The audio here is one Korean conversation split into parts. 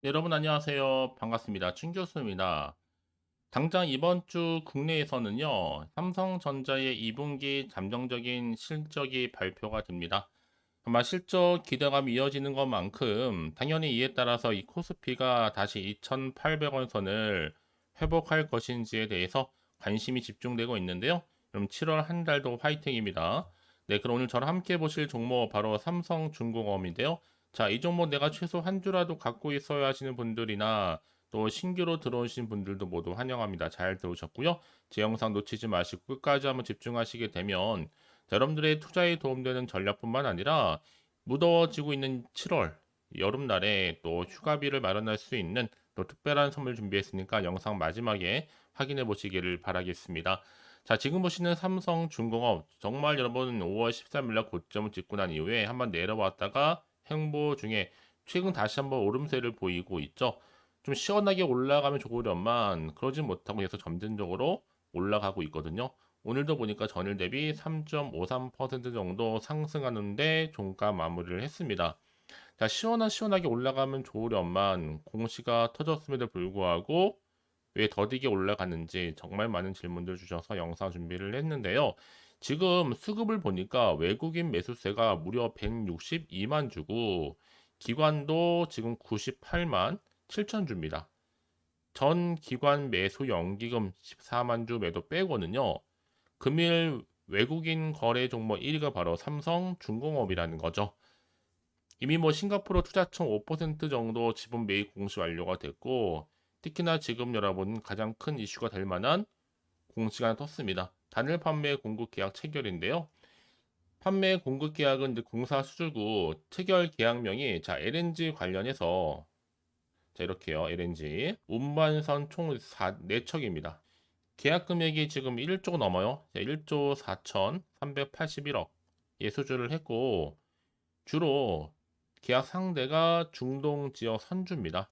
네, 여러분 안녕하세요. 반갑습니다. 춘 교수입니다. 당장 이번 주 국내에서는요, 삼성전자의 2분기 잠정적인 실적이 발표가 됩니다. 아마 실적 기대감이 이어지는 것만큼 당연히 이에 따라서 이 코스피가 다시 2,800원 선을 회복할 것인지에 대해서 관심이 집중되고 있는데요. 그럼 7월 한 달도 화이팅입니다. 네, 그럼 오늘 저랑 함께 보실 종목 바로 삼성중공업인데요. 자, 이 종목 내가 최소 한 주라도 갖고 있어야 하시는 분들이나 또 신규로 들어오신 분들도 모두 환영합니다. 잘 들어오셨고요. 제 영상 놓치지 마시고 끝까지 한번 집중하시게 되면 여러분들의 투자에 도움되는 전략뿐만 아니라 무더워지고 있는 7월 여름날에 또 휴가비를 마련할 수 있는 또 특별한 선물 준비했으니까 영상 마지막에 확인해 보시기를 바라겠습니다. 자, 지금 보시는 삼성중공업 정말 여러분 5월 13일 날 고점을 찍고 난 이후에 한번 내려왔다가 횡보 중에 최근 다시 한번 오름세를 보이고 있죠. 좀 시원하게 올라가면 좋으련만 그러진 못하고 계속 점진적으로 올라가고 있거든요. 오늘도 보니까 전일 대비 3.53% 정도 상승하는데 종가 마무리를 했습니다. 자, 시원하게 올라가면 좋으련만 공시가 터졌음에도 불구하고 왜 더디게 올라갔는지 정말 많은 질문들 주셔서 영상 준비를 했는데요. 지금 수급을 보니까 외국인 매수세가 무려 162만 주고 기관도 지금 98만 7천 주입니다. 전 기관 매수 연기금 14만 주 매도 빼고는요. 금일 외국인 거래 종목 1위가 바로 삼성중공업이라는 거죠. 이미 뭐 싱가포르 투자청 5% 정도 지분 매입 공시 완료가 됐고, 특히나 지금 여러분 가장 큰 이슈가 될 만한 공시가 하나 떴습니다. 단일 판매 공급 계약 체결인데요. 판매 공급 계약은 이제 공사 수주고 체결 계약명이 자 LNG 관련해서 자 이렇게요. LNG 운반선 총 4척입니다. 계약 금액이 지금 1조 넘어요. 1조 4,381억 예 수주를 했고 주로 계약 상대가 중동 지역 선주입니다.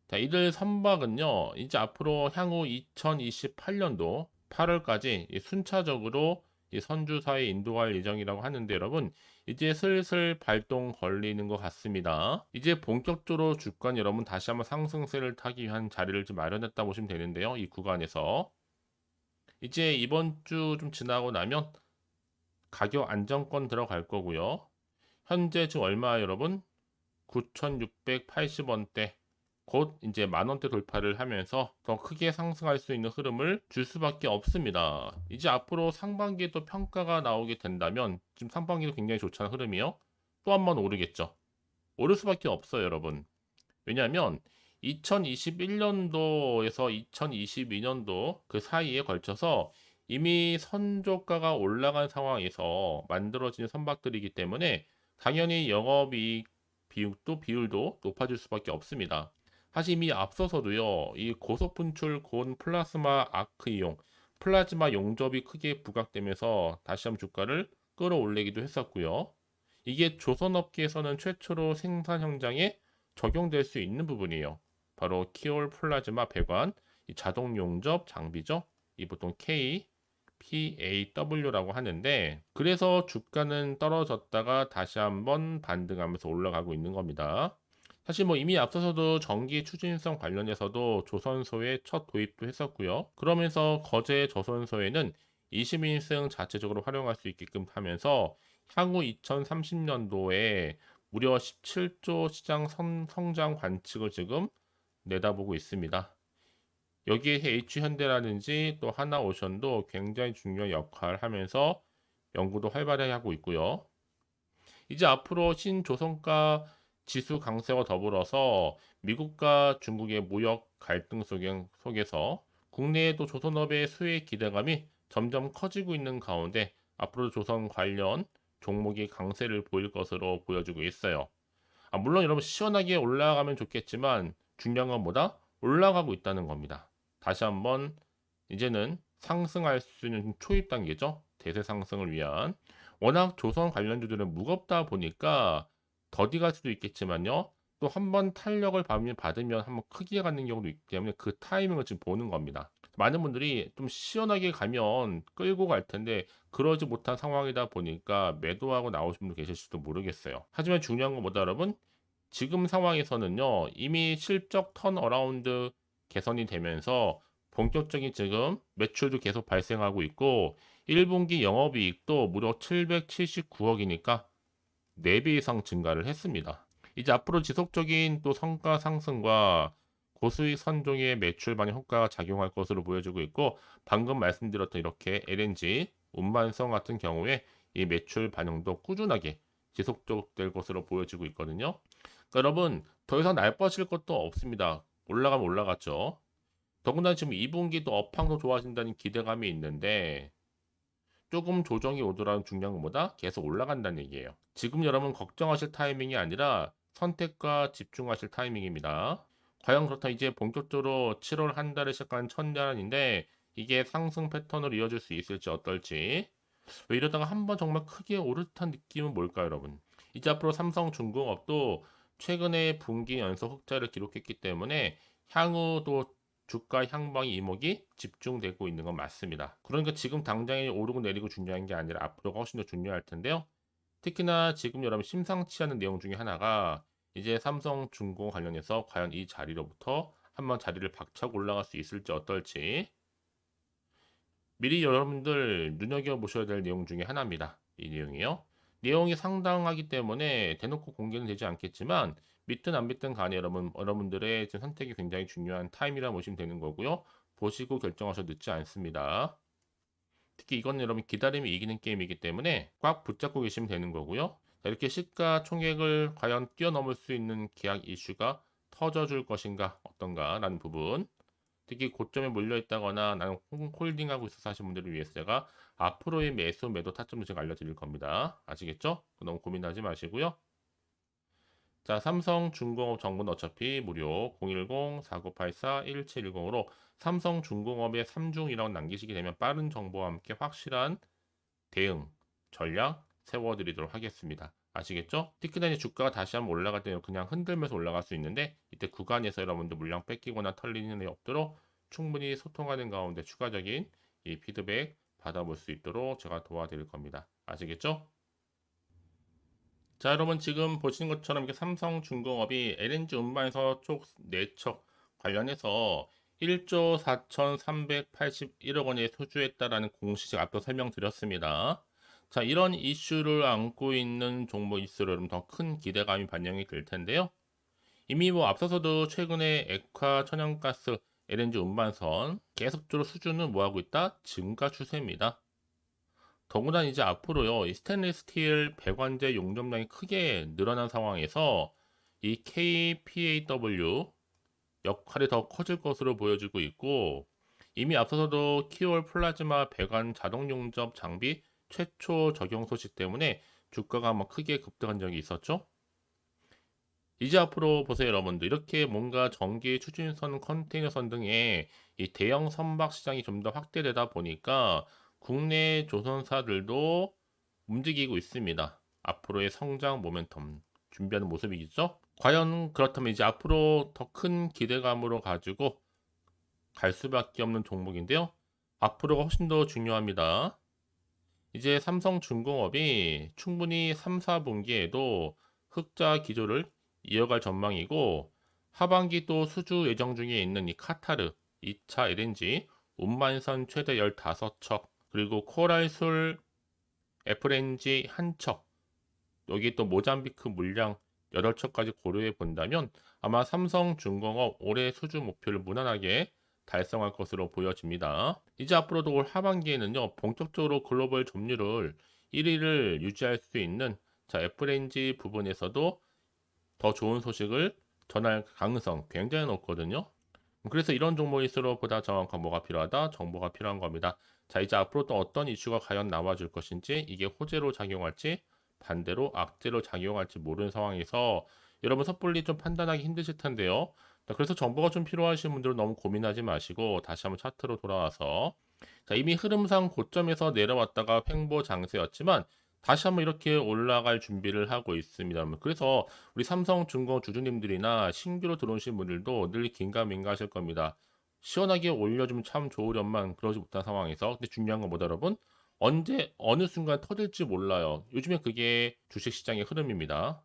자, 이들 선박은요, 이제 앞으로 향후 2028년도 8월까지 순차적으로 이 선주사에 인도할 예정이라고 하는데 여러분, 이제 슬슬 발동 걸리는 것 같습니다. 이제 본격적으로 주가 여러분 다시 한번 상승세를 타기 위한 자리를 좀 마련했다 보시면 되는데요. 이 구간에서. 이제 이번 주 좀 지나고 나면 가격 안정권 들어갈 거고요. 현재 지금 얼마 여러분? 9,680원대 곧 이제 만원대 돌파를 하면서 더 크게 상승할 수 있는 흐름을 줄 수밖에 없습니다. 이제 앞으로 상반기에 또 평가가 나오게 된다면 지금 상반기도 굉장히 좋잖아 흐름이요. 또 한 번 오르겠죠. 오를 수밖에 없어요, 여러분. 왜냐하면 2021년도에서 2022년도 그 사이에 걸쳐서 이미 선조가가 올라간 상황에서 만들어진 선박들이기 때문에 당연히 영업이익 비율도 높아질 수밖에 없습니다. 사실 이미 앞서서도요, 이 고속 분출 고온 플라스마 아크 이용, 플라즈마 용접이 크게 부각되면서 다시 한번 주가를 끌어올리기도 했었고요. 이게 조선업계에서는 최초로 생산 현장에 적용될 수 있는 부분이에요. 바로 키올 플라즈마 배관, 이 자동 용접 장비죠. 이 보통 KPAW라고 하는데 그래서 주가는 떨어졌다가 다시 한번 반등하면서 올라가고 있는 겁니다. 사실 뭐 이미 앞서서도 전기 추진성 관련해서도 조선소의 첫 도입도 했었고요. 그러면서 거제 조선소에는 20인승 자체적으로 활용할 수 있게끔 하면서 향후 2030년도에 무려 17조 시장 성장 관측을 지금 내다보고 있습니다. 여기에 H현대라든지 또 하나오션도 굉장히 중요한 역할을 하면서 연구도 활발히 하고 있고요. 이제 앞으로 신조선가 지수 강세와 더불어서 미국과 중국의 무역 갈등 속에서 국내에도 조선업의 수혜 기대감이 점점 커지고 있는 가운데 앞으로 조선 관련 종목이 강세를 보일 것으로 보여지고 있어요. 물론 여러분 시원하게 올라가면 좋겠지만 중요한 건 뭐다? 올라가고 있다는 겁니다. 다시 한번 이제는 상승할 수 있는 초입 단계죠. 대세 상승을 위한. 워낙 조선 관련주들은 무겁다 보니까 더디 갈 수도 있겠지만요. 또 한 번 탄력을 받으면 한번 크게 가는 경우도 있기 때문에 그 타이밍을 지금 보는 겁니다. 많은 분들이 좀 시원하게 가면 끌고 갈 텐데 그러지 못한 상황이다 보니까 매도하고 나오신 분 계실 수도 모르겠어요. 하지만 중요한 건 뭐다 여러분? 지금 상황에서는요, 이미 실적 턴어라운드 개선이 되면서 본격적인 지금 매출도 계속 발생하고 있고 1분기 영업이익도 무려 779억이니까 4배 이상 증가를 했습니다. 이제 앞으로 지속적인 또 성과 상승과 고수익 선종의 매출 반영 효과가 작용할 것으로 보여지고 있고 방금 말씀드렸던 이렇게 LNG, 운반성 같은 경우에 이 매출 반영도 꾸준하게 지속될 것으로 보여지고 있거든요. 그러니까 여러분 더 이상 날 빠질 것도 없습니다. 올라가면 올라갔죠. 더군다나 지금 2분기도 업황도 좋아진다는 기대감이 있는데 조금 조정이 오더라도 중요한 것보다 계속 올라간다는 얘기예요. 지금 여러분 걱정하실 타이밍이 아니라 선택과 집중하실 타이밍입니다. 과연 그렇다 이제 본격적으로 7월 한 달에 시작한 첫날인데 이게 상승 패턴으로 이어질 수 있을지 어떨지 왜 이러다가 한번 정말 크게 오를 듯한 느낌은 뭘까요, 여러분? 이제 앞으로 삼성중공업도 최근에 분기 연속 흑자를 기록했기 때문에 향후도 주가 향방의 이목이 집중되고 있는 건 맞습니다. 그러니까 지금 당장에 오르고 내리고 중요한 게 아니라 앞으로가 훨씬 더 중요할 텐데요. 특히나 지금 여러분 심상치 않은 내용 중에 하나가 이제 삼성중공 관련해서 과연 이 자리로부터 한번 자리를 박차고 올라갈 수 있을지 어떨지 미리 여러분들 눈여겨보셔야 될 내용 중에 하나입니다. 이 내용이요. 내용이 상당하기 때문에 대놓고 공개는 되지 않겠지만 믿든 안 믿든 간에 여러분들의 지금 선택이 굉장히 중요한 타임이라 보시면 되는 거고요. 보시고 결정하셔도 늦지 않습니다. 특히 이건 여러분 기다림이 이기는 게임이기 때문에 꽉 붙잡고 계시면 되는 거고요. 자, 이렇게 시가총액을 과연 뛰어넘을 수 있는 계약 이슈가 터져줄 것인가 어떤가 라는 부분 특히 고점에 몰려 있다거나 나는 홀딩하고 있어서 하신 분들을 위해서 제가 앞으로의 매수 매도 타점도 제가 알려드릴 겁니다. 아시겠죠? 너무 고민하지 마시고요. 자, 삼성중공업 정보는 어차피 무료 010-4984-1710으로 삼성중공업의 3중이라고 남기시게 되면 빠른 정보와 함께 확실한 대응, 전략 세워드리도록 하겠습니다. 아시겠죠? 특히나 이제 주가가 다시 한번 올라갈 때는 그냥 흔들면서 올라갈 수 있는데 이때 구간에서 여러분들 물량 뺏기거나 털리는 일 없도록 충분히 소통하는 가운데 추가적인 이 피드백 받아볼 수 있도록 제가 도와드릴 겁니다. 아시겠죠? 자, 여러분 지금 보시는 것처럼 이렇게 삼성중공업이 LNG 운반에서 총 4척 관련해서 1조 4,381억 원에 소주했다라는 공시적 앞서 설명드렸습니다. 자, 이런 이슈를 안고 있는 종목일수록 여러분 더 큰 기대감이 반영이 될 텐데요. 이미 뭐 앞서서도 최근에 액화 천연가스 LNG 운반선 계속적으로 수주는 뭐하고 있다? 증가 추세입니다. 더구나 이제 앞으로요, 이 스테인리스 스틸 배관제 용접량이 크게 늘어난 상황에서 이 KPAW 역할이 더 커질 것으로 보여지고 있고, 이미 앞서서도 키올 플라즈마 배관 자동 용접 장비 최초 적용 소식 때문에 주가가 막 크게 급등한 적이 있었죠. 이제 앞으로 보세요, 여러분들. 이렇게 뭔가 전기 추진선, 컨테이너선 등의 이 대형 선박 시장이 좀 더 확대되다 보니까 국내 조선사들도 움직이고 있습니다. 앞으로의 성장 모멘텀 준비하는 모습이겠죠? 과연 그렇다면 이제 앞으로 더 큰 기대감으로 가지고 갈 수밖에 없는 종목인데요. 앞으로가 훨씬 더 중요합니다. 이제 삼성중공업이 충분히 3, 4분기에도 흑자 기조를 이어갈 전망이고 하반기 또 수주 예정 중에 있는 이 카타르 2차 LNG 운반선 최대 15척 그리고 코랄술 FLNG 1척 여기 또 모잠비크 물량 8척까지 고려해 본다면 아마 삼성중공업 올해 수주 목표를 무난하게 달성할 것으로 보여집니다. 이제 앞으로도 올 하반기에는요, 본격적으로 글로벌 점유율 1위를 유지할 수 있는 자, FLNG 부분에서도 더 좋은 소식을 전할 가능성 굉장히 높거든요. 그래서 이런 종목일수록 보다 정확한 뭐가 필요하다? 정보가 필요한 겁니다. 자, 이제 앞으로 또 어떤 이슈가 과연 나와줄 것인지 이게 호재로 작용할지 반대로 악재로 작용할지 모르는 상황에서 여러분 섣불리 좀 판단하기 힘드실 텐데요. 자, 그래서 정보가 좀 필요하신 분들은 너무 고민하지 마시고 다시 한번 차트로 돌아와서 자, 이미 흐름상 고점에서 내려왔다가 횡보 장세였지만 다시 한번 이렇게 올라갈 준비를 하고 있습니다. 그래서 우리 삼성중공 주주님들이나 신규로 들어오신 분들도 늘 긴가민가 하실 겁니다. 시원하게 올려주면 참 좋으련만 그러지 못한 상황에서 근데 중요한 건 뭐다 여러분? 언제 어느 순간 터질지 몰라요. 요즘에 그게 주식시장의 흐름입니다.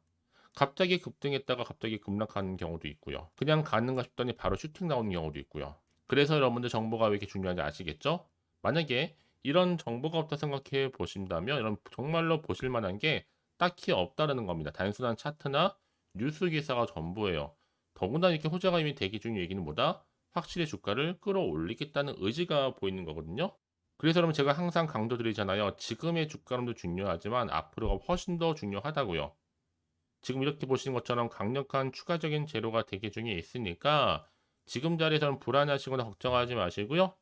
갑자기 급등했다가 갑자기 급락하는 경우도 있고요. 그냥 가는가 싶더니 바로 슈팅 나오는 경우도 있고요. 그래서 여러분들 정보가 왜 이렇게 중요한지 아시겠죠? 만약에 이런 정보가 없다 생각해 보신다면 이런 정말로 보실 만한 게 딱히 없다라는 겁니다. 단순한 차트나 뉴스 기사가 전부예요. 더군다나 이렇게 호재가 이미 대기 중인 얘기는 뭐다? 확실히 주가를 끌어올리겠다는 의지가 보이는 거거든요. 그래서 여러분 제가 항상 강조드리잖아요. 지금의 주가론도 중요하지만 앞으로가 훨씬 더 중요하다고요. 지금 이렇게 보시는 것처럼 강력한 추가적인 재료가 대기 중에 있으니까 지금 자리에서는 불안하시거나 걱정하지 마시고요.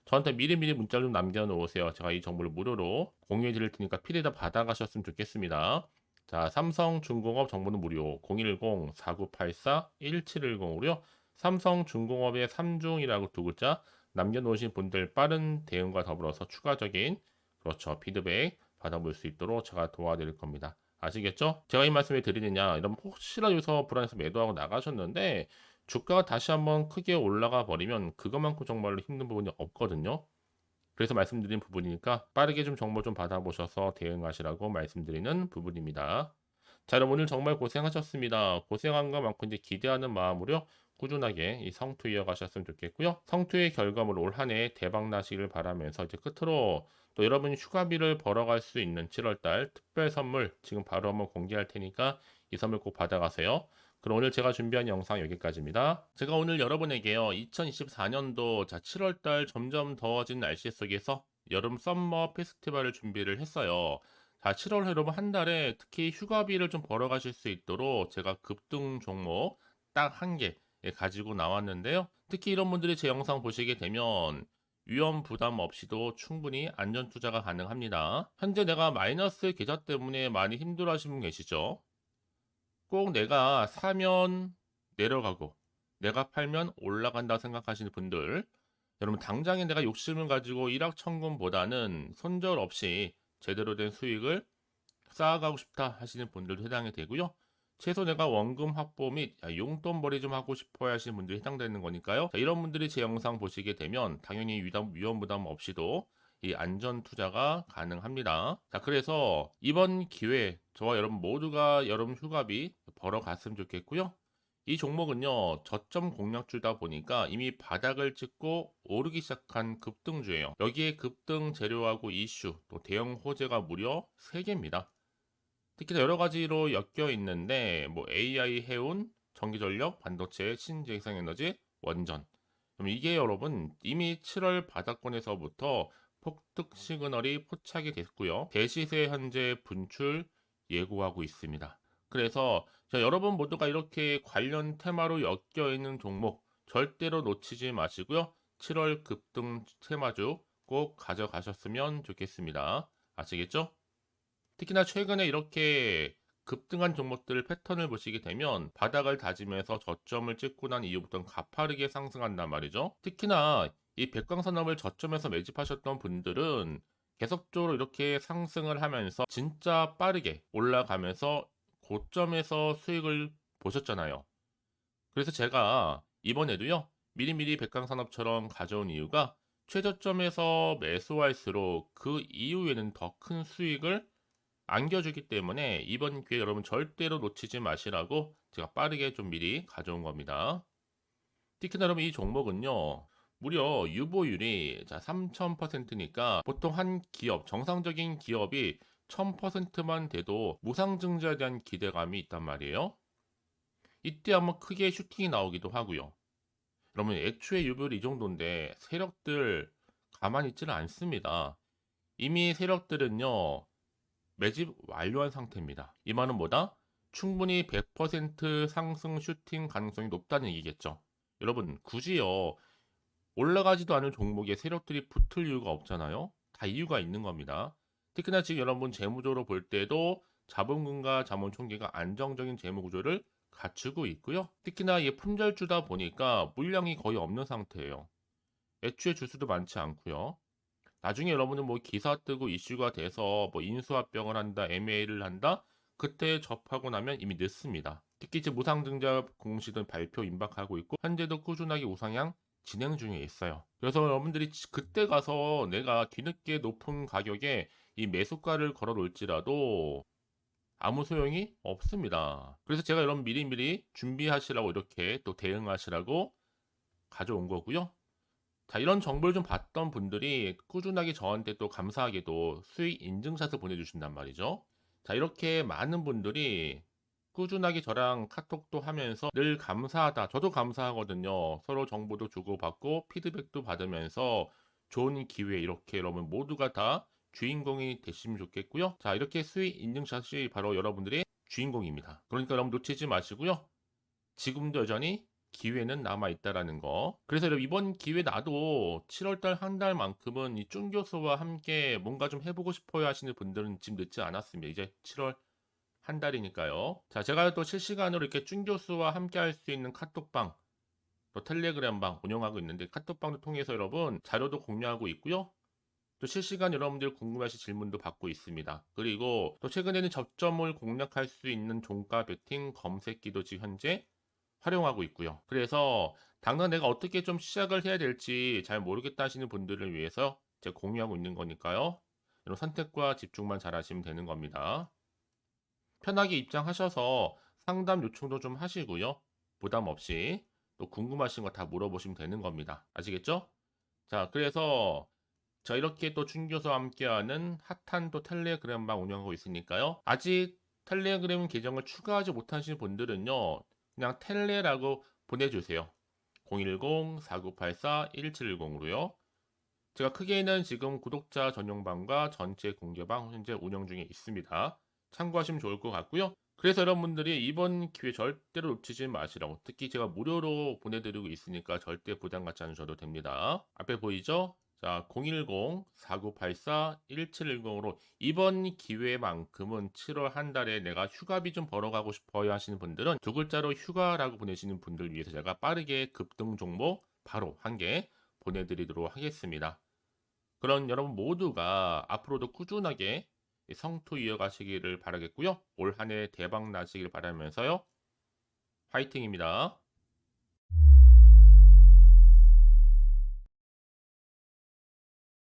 저한테 미리미리 문자를 좀 남겨놓으세요. 제가 이 정보를 무료로 공유해 드릴 테니까 필요다 받아가셨으면 좋겠습니다. 자, 삼성중공업 정보는 무료 010-4984-1710으로요. 삼성중공업의 3중이라고 두 글자 남겨놓으신 분들 빠른 대응과 더불어서 추가적인 그렇죠 피드백 받아볼 수 있도록 제가 도와드릴 겁니다. 아시겠죠? 제가 이 말씀을 드리느냐 이러면 혹시라도 여기서 불안해서 매도하고 나가셨는데 주가가 다시 한번 크게 올라가 버리면 그것만큼 정말로 힘든 부분이 없거든요. 그래서 말씀드린 부분이니까 빠르게 좀 정보 좀 받아보셔서 대응하시라고 말씀드리는 부분입니다. 자, 여러분 오늘 정말 고생하셨습니다. 고생한 것만큼 이제 기대하는 마음으로 꾸준하게 이 성투 이어가셨으면 좋겠고요. 성투의 결과물 올 한 해 대박 나시길 바라면서 이제 끝으로 또 여러분이 휴가비를 벌어갈 수 있는 7월달 특별 선물 지금 바로 한번 공개할 테니까 이 선물 꼭 받아가세요. 그럼 오늘 제가 준비한 영상 여기까지입니다. 제가 오늘 여러분에게요 2024년도 7월달 점점 더워진 날씨 속에서 여름 썸머 페스티벌을 준비를 했어요. 자, 7월 여러분 한 달에 특히 휴가비를 좀 벌어가실 수 있도록 제가 급등 종목 딱 한 개 가지고 나왔는데요. 특히 이런 분들이 제 영상 보시게 되면 위험 부담 없이도 충분히 안전 투자가 가능합니다. 현재 내가 마이너스 계좌 때문에 많이 힘들어 하시는 분 계시죠? 꼭 내가 사면 내려가고 내가 팔면 올라간다 생각하시는 분들 여러분 당장에 내가 욕심을 가지고 일확천금보다는 손절 없이 제대로 된 수익을 쌓아가고 싶다 하시는 분들도 해당이 되고요. 최소 내가 원금 확보 및 용돈벌이 좀 하고 싶어 하시는 분들이 해당되는 거니까요. 자, 이런 분들이 제 영상 보시게 되면 당연히 위험 부담 없이도 이 안전 투자가 가능합니다. 자, 그래서 이번 기회에 저와 여러분 모두가 여름 휴가비 벌어갔으면 좋겠고요. 이 종목은요, 저점 공략주다 보니까 이미 바닥을 찍고 오르기 시작한 급등주예요. 여기에 급등 재료하고 이슈, 또 대형 호재가 무려 3개입니다. 특히나 여러 가지로 엮여 있는데 뭐 AI 해운, 전기전력, 반도체, 신재생에너지, 원전. 그럼 이게 여러분 이미 7월 바닥권에서부터 폭등 시그널이 포착이 됐고요. 대시세 현재 분출 예고하고 있습니다. 그래서 여러분 모두가 이렇게 관련 테마로 엮여 있는 종목 절대로 놓치지 마시고요. 7월 급등 테마주 꼭 가져가셨으면 좋겠습니다. 아시겠죠? 특히나 최근에 이렇게 급등한 종목들 패턴을 보시게 되면 바닥을 다지면서 저점을 찍고 난 이후부터는 가파르게 상승한단 말이죠. 특히나 이 백광산업을 저점에서 매집하셨던 분들은 계속적으로 이렇게 상승을 하면서 진짜 빠르게 올라가면서 고점에서 수익을 보셨잖아요. 그래서 제가 이번에도요 미리미리 백광산업처럼 가져온 이유가 최저점에서 매수할수록 그 이후에는 더 큰 수익을 안겨주기 때문에 이번 기회 여러분 절대로 놓치지 마시라고 제가 빠르게 좀 미리 가져온 겁니다. 특히나 여러분 이 종목은요. 무려 유보율이 3000%니까 보통 한 기업, 정상적인 기업이 1000%만 돼도 무상증자에 대한 기대감이 있단 말이에요. 이때 한번 크게 슈팅이 나오기도 하고요. 여러분 애초에 유보율이 이 정도인데 세력들 가만히 있지는 않습니다. 이미 세력들은요. 매집 완료한 상태입니다. 이 말은 뭐다? 충분히 100% 상승 슈팅 가능성이 높다는 얘기겠죠. 여러분 굳이요 올라가지도 않은 종목에 세력들이 붙을 이유가 없잖아요. 다 이유가 있는 겁니다. 특히나 지금 여러분 재무적으로 볼 때도 자본금과 자본총계가 안정적인 재무 구조를 갖추고 있고요. 특히나 이 품절주다 보니까 물량이 거의 없는 상태예요. 애초에 주수도 많지 않고요. 나중에 여러분은 뭐 기사 뜨고 이슈가 돼서 뭐 인수합병을 한다, M&A를 한다, 그때 접하고 나면 이미 늦습니다. 특히 이제 무상증자 공시도 발표 임박하고 있고 현재도 꾸준하게 우상향 진행 중에 있어요. 그래서 여러분들이 그때 가서 내가 뒤늦게 높은 가격에 이 매수가를 걸어 놓을지라도 아무 소용이 없습니다. 그래서 제가 여러분 미리미리 준비하시라고 이렇게 또 대응하시라고 가져온 거고요. 자, 이런 정보를 좀 봤던 분들이 꾸준하게 저한테 또 감사하게도 수익 인증샷을 보내주신단 말이죠. 자, 이렇게 많은 분들이 꾸준하게 저랑 카톡도 하면서 늘 감사하다. 저도 감사하거든요. 서로 정보도 주고받고 피드백도 받으면서 좋은 기회 이렇게 여러분 모두가 다 주인공이 되시면 좋겠고요. 자, 이렇게 수익 인증샷이 바로 여러분들의 주인공입니다. 그러니까 여러분 놓치지 마시고요. 지금도 여전히 기회는 남아 있다라는 거. 그래서 여러분 이번 기회 나도 7월달 한 달만큼은 이 쭌 교수와 함께 뭔가 좀 해보고 싶어요 하시는 분들은 지금 늦지 않았습니다. 이제 7월 한 달이니까요. 자, 제가 또 실시간으로 이렇게 쭌 교수와 함께 할 수 있는 카톡방, 또 텔레그램방 운영하고 있는데 카톡방을 통해서 여러분 자료도 공유하고 있고요. 또 실시간 여러분들 궁금하신 질문도 받고 있습니다. 그리고 또 최근에는 저점을 공략할 수 있는 종가 베팅 검색기도 지금 현재 활용하고 있고요. 그래서 당장 내가 어떻게 좀 시작을 해야 될지 잘 모르겠다 하시는 분들을 위해서 제가 공유하고 있는 거니까요. 이런 선택과 집중만 잘 하시면 되는 겁니다. 편하게 입장하셔서 상담 요청도 좀 하시고요. 부담 없이 또 궁금하신 거 다 물어보시면 되는 겁니다. 아시겠죠? 자, 그래서 자, 이렇게 또 춘교수와 함께하는 핫한 또 텔레그램방 운영하고 있으니까요. 아직 텔레그램 계정을 추가하지 못하시는 분들은요. 그냥 텔레라고 보내주세요. 010-4984-1710으로요. 제가 크게는 지금 구독자 전용방과 전체 공개방 현재 운영 중에 있습니다. 참고하시면 좋을 것 같고요. 그래서 여러분들이 이번 기회 절대로 놓치지 마시라고, 특히 제가 무료로 보내드리고 있으니까 절대 부담 갖지 않으셔도 됩니다. 앞에 보이죠? 자, 010-4984-1710으로 이번 기회만큼은 7월 한 달에 내가 휴가비 좀 벌어가고 싶어요 하시는 분들은 두 글자로 휴가라고 보내시는 분들 위해서 제가 빠르게 급등 종목 바로 한 개 보내드리도록 하겠습니다. 그런 여러분 모두가 앞으로도 꾸준하게 성투 이어가시기를 바라겠고요. 올 한 해 대박 나시길 바라면서요. 화이팅입니다.